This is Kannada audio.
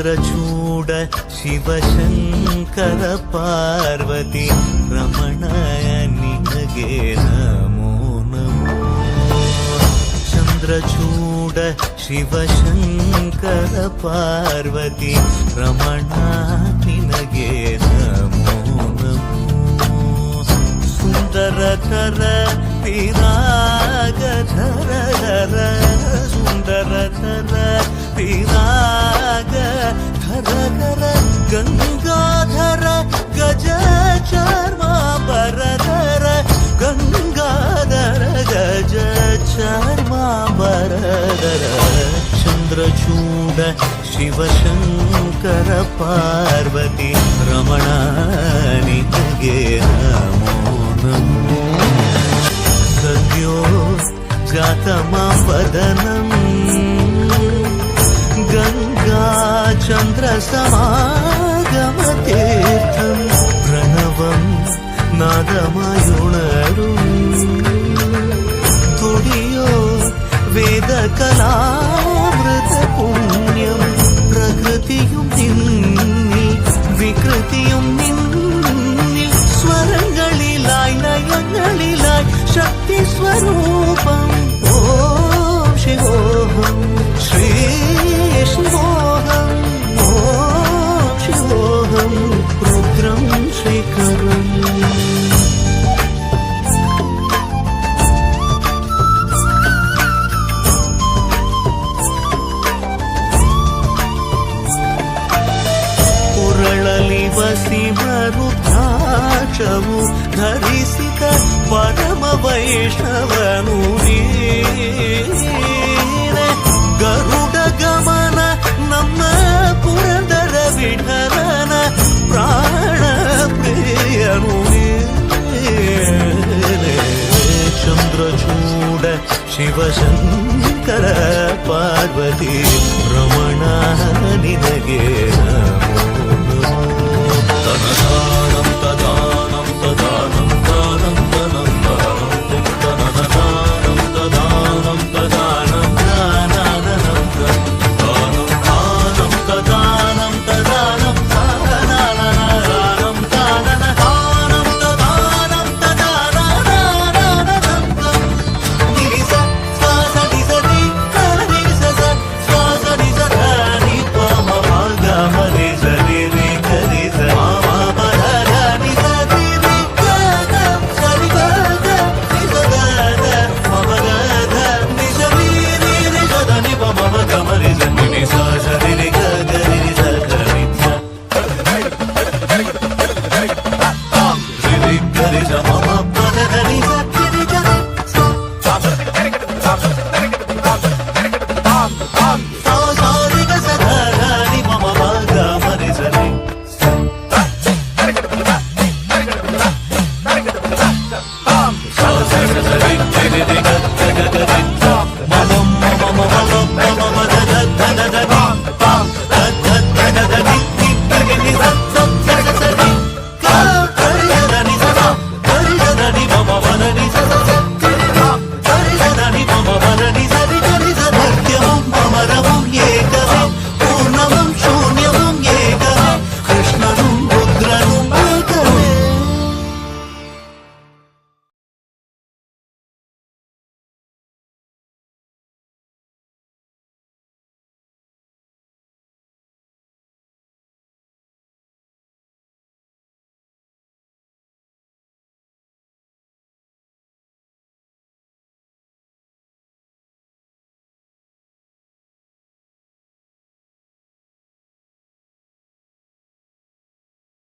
ಚಂದ್ರಚೂಡ ಶಿವಶಂಕರ ಪಾರ್ವತಿ ರಮಣ ನಿನಗೆ ನಮೋ ನಮೋ. ಚಂದ್ರಚೂಡ ಶಿವಶಂಕರ ಪಾರ್ವತಿ ರಮಣ ನಿನಗೆ ನಮೋ ನಮೋ. ಸುಂದರತರ ವಿರಾಗಧರ ಧರ ಸುಂದರತರ ವಿರಾಗ ಧರ ಧರ ಗಂಗಾಧರ ಗಜ ಚರ್ಮಾಂಬರಧರ ಗಂಗಾಧರ ಗಜ ಚರ್ಮಾಂಬರಧರ. ಚಂದ್ರಚೂಡ ಶಿವಶಂಕರ ಪಾರ್ವತಿ ರಮಣ ನಿನಗೆ ನಮೋ ನಮೋ. ಸದ್ಯೋ ಜಾತಮಾಂ ವದನಂ ಗಂಗಾ ಚಂದ್ರ ಸಮಾಗಮತೀರ್ಥಂ ಪ್ರಣವಂ ನಾದಮಯುಣರುಂ തുടിയോ വേദകലാമൃത പുണ്യം പ്രകൃതിയും നിന്നിൽ വികൃതിയും നിന്നിൽ സ്വരങ്ങളിലായി നയങ്ങളിലായി ശക്തി സ്വരൂപം. ഓം ശിവോഹം ശ്രീ ശിവോഹം ഓം ശിവോഹം രുദ്രം ശ്രീകരം. ವಸಿಮರುದ್ರಾಕ್ಷವು ಧರಿಸಿದ ಪರಮ ವೈಷ್ಣವನು ನೀನೆ. ಗರುಡ ಗಮನ ನಮ್ಮ ಪುರಂದರ ವಿಠಲನ ಪ್ರಾಣ ಪ್ರಿಯನು ನೀನೆ. ಚಂದ್ರಚೂಡ ಶಿವಶಂಕರ ಪಾರ್ವತಿ ರಮಣ ನಿನಗೆ ನಮೋ ನಮೋ. ತನದಾನಂ ತದಾನಂ ತದಾನಂ ದಾನಂ ತನಂ ದಾನಂ ತನದಾನಂ ತದಾನಂ ತದಾನಂ ದಾನಂ ದಾನಂ ದಾನಂ ತದಾನಂ ತದಾನಂ ದಾನಂ ದಾನಂ ದಾನಂ ತದಾನಂ ತದಾನಂ ನಿರಿಸ ಸ್ವಾಸ ನಿಸರಿ ಕರಿ ಸಸ ಸ್ವಾಸ ನಿಸರಿ ಪಮ ಭಾಗ ಮರಿ ಸರಿ ರಿ ಕರಿ ಸ ಮಮ ಪದ ನಿ ಸರಿ ರಿ ಗ ಸರಿ ಗ ನಿಸ ಗ ಮಮ ಗ ನಿ ಸರಿ ರಿ ರಿ ಸದ ನಿ ಪಮ ಗ ಮರಿ ಸ ನಿ ಸ ಸರಿ ರಿ ಗ ಗ ರಿ ಸ ಗ ರಿ ಸ ರಿ ಕರಿ ಸ ಮಮ ಪದ ನಿ ಸ ರಿ ಗ ಸ ಸಾರಿ ಗ ಸ ಗ ನಿ ಮಮ ಗ ಮರಿ ಸ ರಿ.